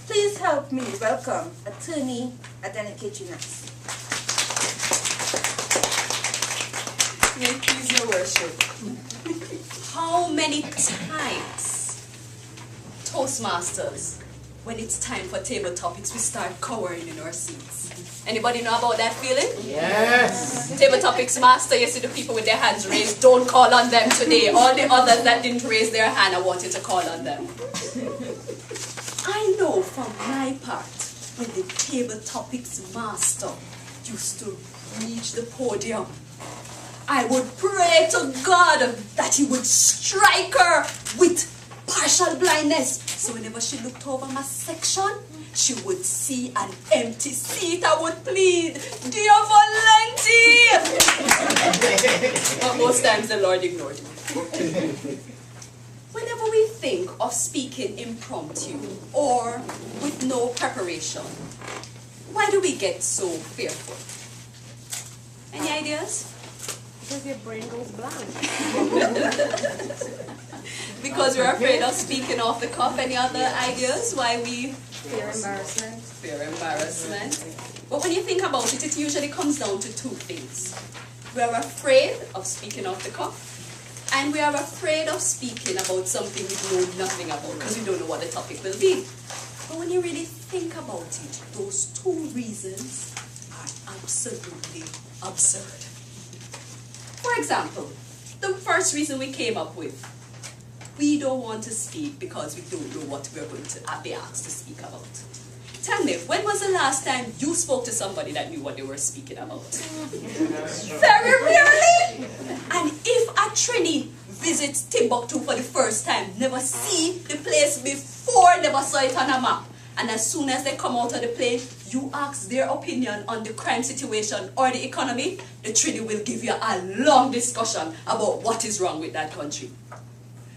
Please help me welcome Attorney Adenike Chinas. May it please your worship. How many times, Toastmasters, when it's time for table topics, we start cowering in our seats? Anybody know about that feeling? Yes. Table topics master, you see the people with their hands raised, don't call on them today. All the others that didn't raise their hand, I want you to call on them. I know from my part, when the table topics master used to reach the podium, I would pray to God that he would strike her with partial blindness. So whenever she looked over my section, she would see an empty seat. I would plead, dear Valenti! But most times the Lord ignored me. Whenever we think of speaking impromptu or with no preparation, why do we get so fearful? Any ideas? Because your brain goes blank. Because we're afraid of speaking off the cuff. Any other ideas why we Fear embarrassment. fear embarrassment? But when you think about it, it usually comes down to two things. We are afraid of speaking off the cuff, and we are afraid of speaking about something we know nothing about because we don't know what the topic will be. But when you really think about it, those two reasons are absolutely absurd. For example, the first reason we came up with, we don't want to speak because we don't know what we're going to be asked to speak about. Tell me, when was the last time you spoke to somebody that knew what they were speaking about? Very rarely. And if a Trini visits Timbuktu for the first time, never see the place before, never saw it on a map, and as soon as they come out of the plane, you ask their opinion on the crime situation or the economy, the Trini will give you a long discussion about what is wrong with that country.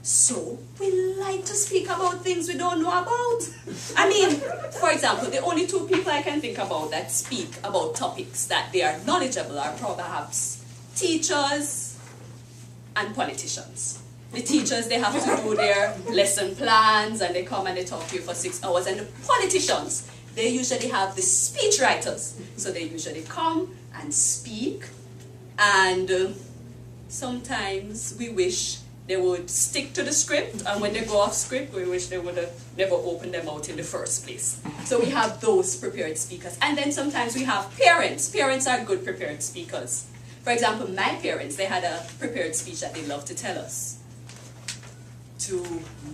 So, we like to speak about things we don't know about. I mean, for example, the only two people I can think about that speak about topics that they are knowledgeable are perhaps teachers and politicians. The teachers, they have to do their lesson plans and they come and they talk to you for 6 hours. And the politicians, they usually have the speech writers. So they usually come and speak, and sometimes we wish they would stick to the script, and when they go off script, we wish they would have never opened them out in the first place. So we have those prepared speakers. And then sometimes we have parents. Parents are good prepared speakers. For example, my parents, they had a prepared speech that they love to tell us. Do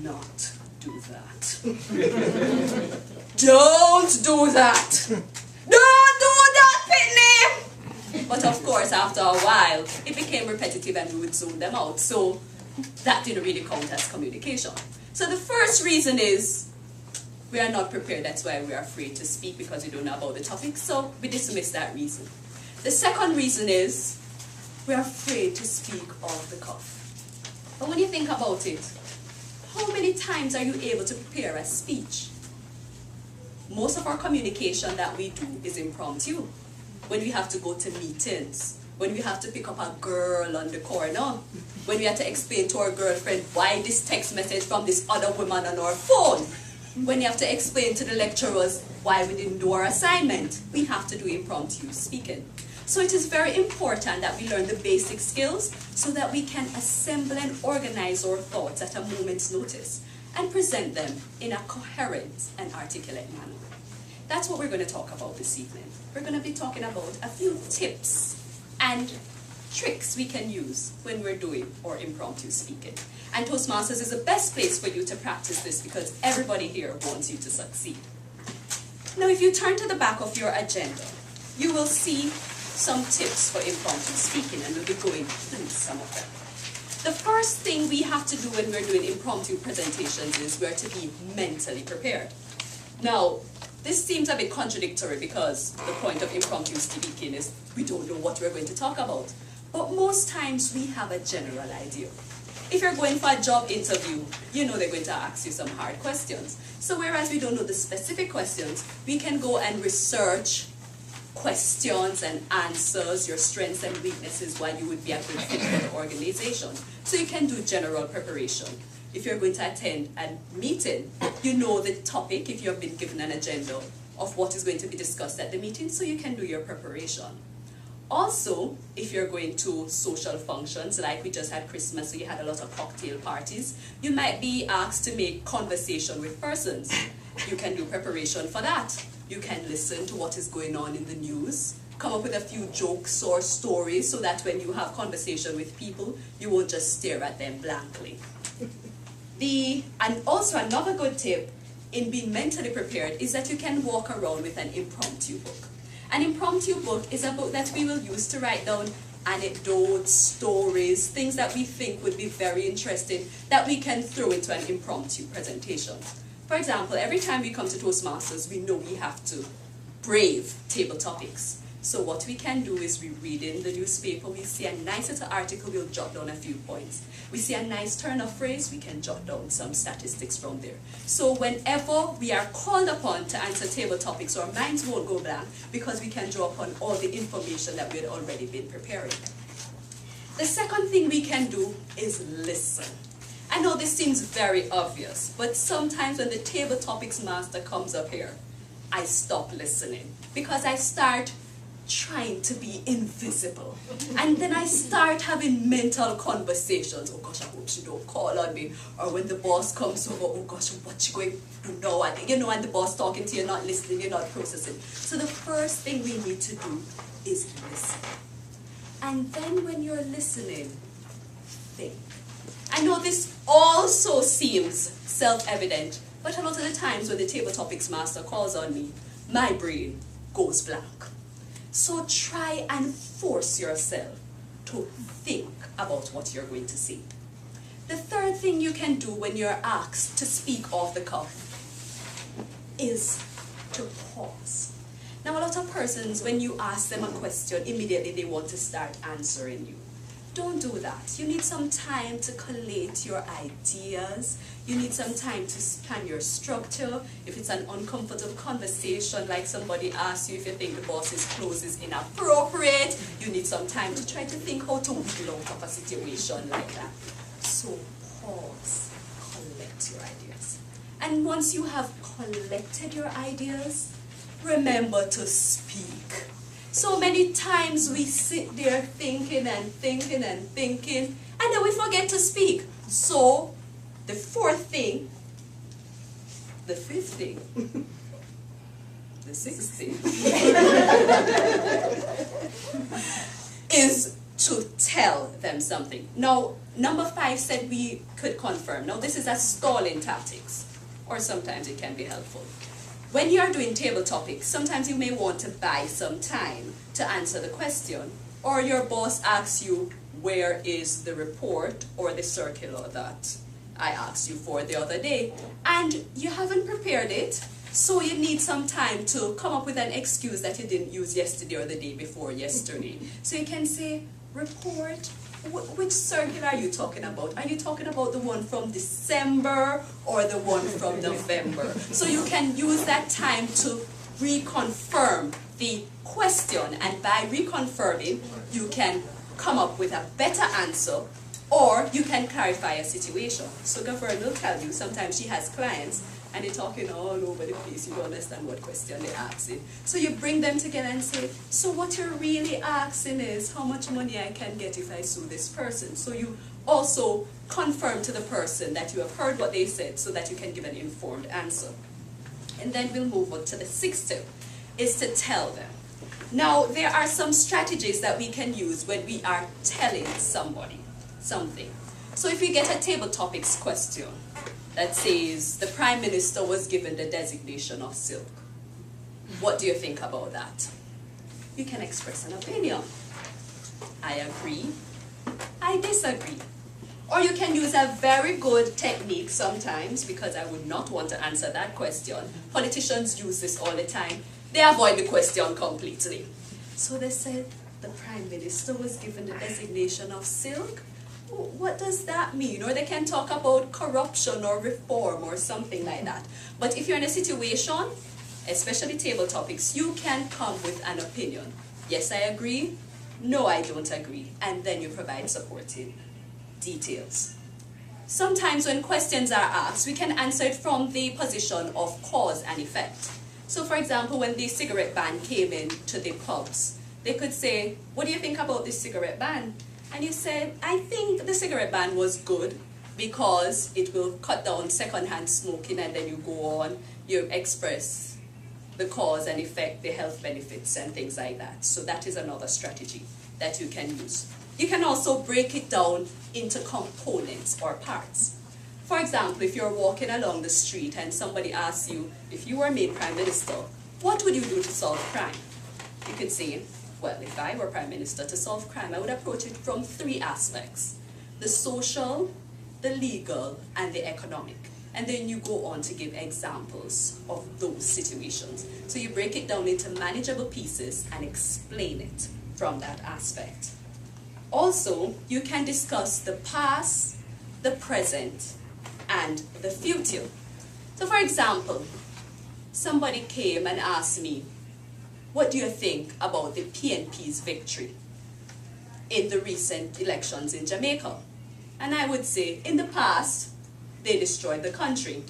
not do that. Don't do that. Don't do that, Pitney! But of course, after a while, it became repetitive and we would zone them out. So that didn't really count as communication. So the first reason is we are not prepared. That's why we are afraid to speak, because we don't know about the topic. So we dismiss that reason. The second reason is we are afraid to speak off the cuff. But when you think about it, how many times are you able to prepare a speech? Most of our communication that we do is impromptu. When we have to go to meetings, when we have to pick up a girl on the corner, when we have to explain to our girlfriend why this text message from this other woman on our phone, when you have to explain to the lecturers why we didn't do our assignment, we have to do impromptu speaking. So it is very important that we learn the basic skills so that we can assemble and organize our thoughts at a moment's notice and present them in a coherent and articulate manner. That's what we're going to talk about this evening. We're going to be talking about a few tips and tricks we can use when we're doing our impromptu speaking. And Toastmasters is the best place for you to practice this because everybody here wants you to succeed. Now, if you turn to the back of your agenda, you will see some tips for impromptu speaking, and we'll be going through some of them. The first thing we have to do when we're doing impromptu presentations is we're to be mentally prepared. Now, this seems a bit contradictory because the point of impromptu speaking is we don't know what we're going to talk about. But most times we have a general idea. If you're going for a job interview, you know they're going to ask you some hard questions. So whereas we don't know the specific questions, we can go and research questions and answers, your strengths and weaknesses, why you would be a good fit for the organization. So you can do general preparation. if you're going to attend a meeting, you know the topic, if you have been given an agenda of what is going to be discussed at the meeting, so you can do your preparation. Also, if you're going to social functions, like we just had Christmas, so you had a lot of cocktail parties, you might be asked to make conversation with persons. You can do preparation for that. You can listen to what is going on in the news, come up with a few jokes or stories so that when you have conversation with people, you won't just stare at them blankly. And also another good tip in being mentally prepared is that you can walk around with an impromptu book. An impromptu book is a book that we will use to write down anecdotes, stories, things that we think would be very interesting that we can throw into an impromptu presentation. For example, every time we come to Toastmasters, we know we have to brave table topics. So what we can do is we read in the newspaper, we see a nice little article, we'll jot down a few points. We see a nice turn of phrase, we can jot down some statistics from there. So whenever we are called upon to answer table topics, our minds won't go blank because we can draw upon all the information that we had already been preparing. The second thing we can do is listen. I know this seems very obvious, but sometimes when the table topics master comes up here, I stop listening because I start trying to be invisible. And then I start having mental conversations. Oh gosh, I hope she don't call on me. Or when the boss comes over, oh gosh, what you going to do now? And, and the boss talking to you, not listening, you're not processing. So the first thing we need to do is listen. And then when you're listening, think. I know this also seems self-evident, but a lot of the times when the table topics master calls on me, my brain goes blank. So try and force yourself to think about what you're going to say. The third thing you can do when you're asked to speak off the cuff is to pause. Now, a lot of persons, when you ask them a question, immediately they want to start answering you. Don't do that. You need some time to collate your ideas. You need some time to plan your structure. If it's an uncomfortable conversation, like somebody asks you if you think the boss's clothes is inappropriate, you need some time to try to think how to wiggle out of a situation like that. So pause, collect your ideas. And once you have collected your ideas, remember to speak. So many times we sit there thinking and thinking and thinking, and then we forget to speak. So the fourth thing, the fifth thing, the sixth thing is to tell them something. Now, number 5 said we could confirm. Now, this is a stalling tactics, or sometimes it can be helpful. When you are doing table topics, sometimes you may want to buy some time to answer the question, or your boss asks you, where is the report or the circular that I asked you for the other day, and you haven't prepared it, so you need some time to come up with an excuse that you didn't use yesterday or the day before yesterday. So you can say, report, which circular are you talking about? Are you talking about the one from December or the one from November? So you can use that time to reconfirm the question, and by reconfirming, you can come up with a better answer, or you can clarify a situation. So Governor will tell you, sometimes she has clients and they're talking all over the place, you don't understand what question they're asking. So you bring them together and say, so what you're really asking is how much money I can get if I sue this person. So you also confirm to the person that you have heard what they said so that you can give an informed answer. And then we'll move on to the 6th tip, is to tell them. Now, there are some strategies that we can use when we are telling somebody something. So if you get a table topics question that says the Prime Minister was given the designation of silk, what do you think about that? You can express an opinion. I agree. I disagree. Or you can use a very good technique sometimes, because I would not want to answer that question. Politicians use this all the time. They avoid the question completely. So they said the Prime Minister was given the designation of silk. What does that mean? Or they can talk about corruption or reform or something like that. But if you're in a situation, especially table topics, you can come with an opinion. Yes, I agree. No, I don't agree. And then you provide supporting details. sometimes when questions are asked, we can answer it from the position of cause and effect. So for example, when the cigarette ban came in to the pubs, they could say, what do you think about this cigarette ban? And you said, I think the cigarette ban was good because it will cut down secondhand smoking, and then you go on, you express the cause and effect, the health benefits and things like that. So that is another strategy that you can use. You can also break it down into components or parts. For example, if you're walking along the street and somebody asks you, if you were made Prime Minister, what would you do to solve crime? You could say, well, if I were Prime Minister, to solve crime, I would approach it from 3 aspects: the social, the legal, and the economic. And then you go on to give examples of those situations. So you break it down into manageable pieces and explain it from that aspect. Also, you can discuss the past, the present, and the future. So for example, somebody came and asked me, what do you think about the PNP's victory in the recent elections in Jamaica? And I would say, in the past, they destroyed the country.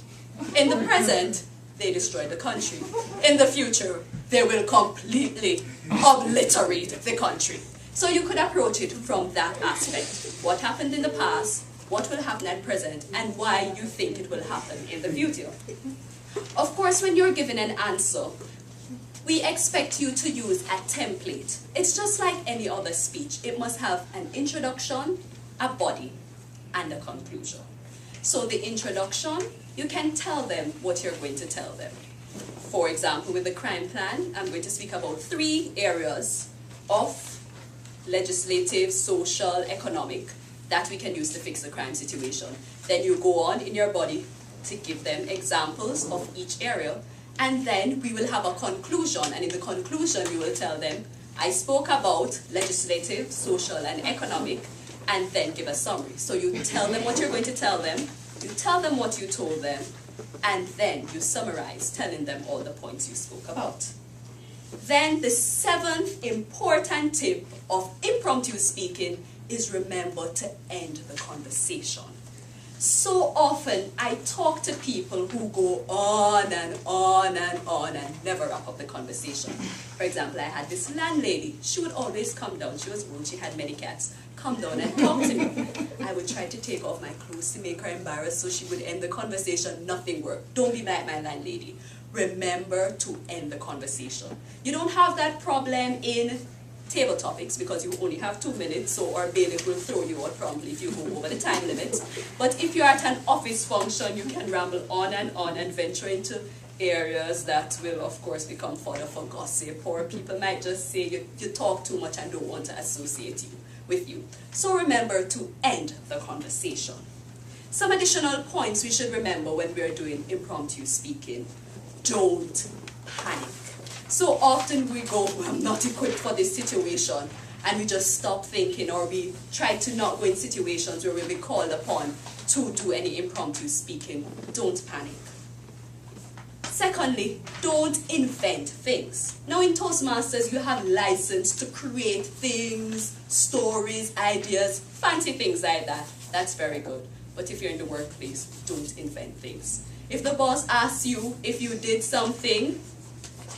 In the present, they destroyed the country. In the future, they will completely obliterate the country. So you could approach it from that aspect. What happened in the past, what will happen at present, and why you think it will happen in the future. Of course, when you're given an answer, we expect you to use a template. It's just like any other speech. It must have an introduction, a body, and a conclusion. So the introduction, you can tell them what you're going to tell them. For example, with the crime plan, I'm going to speak about 3 areas of legislative, social, economic that we can use to fix the crime situation. Then you go on in your body to give them examples of each area, and then we will have a conclusion, and in the conclusion you will tell them, I spoke about legislative, social, and economic, and then give a summary. So you tell them what you're going to tell them, you tell them what you told them, and then you summarize, telling them all the points you spoke about. Then the 7th important tip of impromptu speaking is remember to end the conversation. So often I talk to people who go on and on and on and never wrap up the conversation. For example, I had this landlady. She would always come down. She was old, she had many cats. Come down and talk to me. I would try to take off my clothes to make her embarrassed so she would end the conversation. Nothing worked. Don't be like my landlady. Remember to end the conversation. You don't have that problem in table topics because you only have 2 minutes, so our bailiff will throw you out promptly if you go over the time limit. But if you're at an office function, you can ramble on and venture into areas that will of course become fodder for gossip, or people might just say you talk too much and don't want to associate with you. So remember to end the conversation. Some additional points we should remember when we're doing impromptu speaking. Don't panic. So often we go, I'm not equipped for this situation, and we just stop thinking, or we try to not go in situations where we'll be called upon to do any impromptu speaking. Don't panic. Secondly, don't invent things. Now in Toastmasters, you have license to create things, stories, ideas, fancy things like that. That's very good. But if you're in the workplace, don't invent things. If the boss asks you if you did something,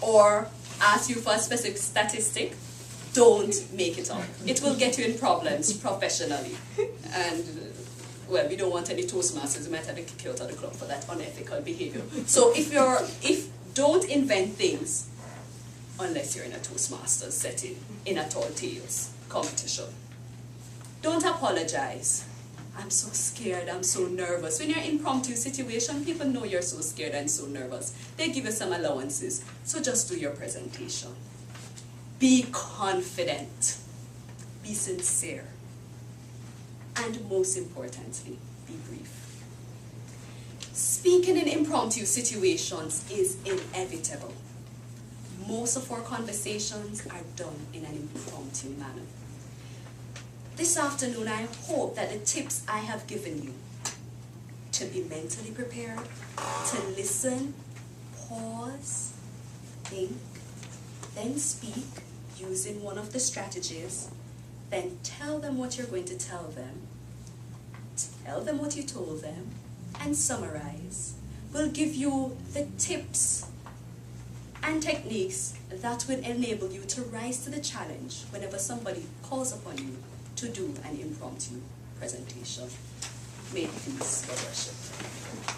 or ask you for a specific statistic, don't make it up. It will get you in problems professionally. And, well, we don't want any Toastmasters. We might have to kick you out of the club for that unethical behavior. So don't invent things unless you're in a Toastmasters setting, in a tall tales competition. Don't apologize. I'm so scared, I'm so nervous. When you're in an impromptu situation, people know you're so scared and so nervous. They give you some allowances. So just do your presentation. Be confident. Be sincere. And most importantly, be brief. Speaking in impromptu situations is inevitable. Most of our conversations are done in an impromptu manner. This afternoon, I hope that the tips I have given you to be mentally prepared, to listen, pause, think, then speak using one of the strategies, then tell them what you're going to tell them, tell them what you told them, and summarize. We'll give you the tips and techniques that will enable you to rise to the challenge whenever somebody calls upon you to do an impromptu presentation. May it please your worship.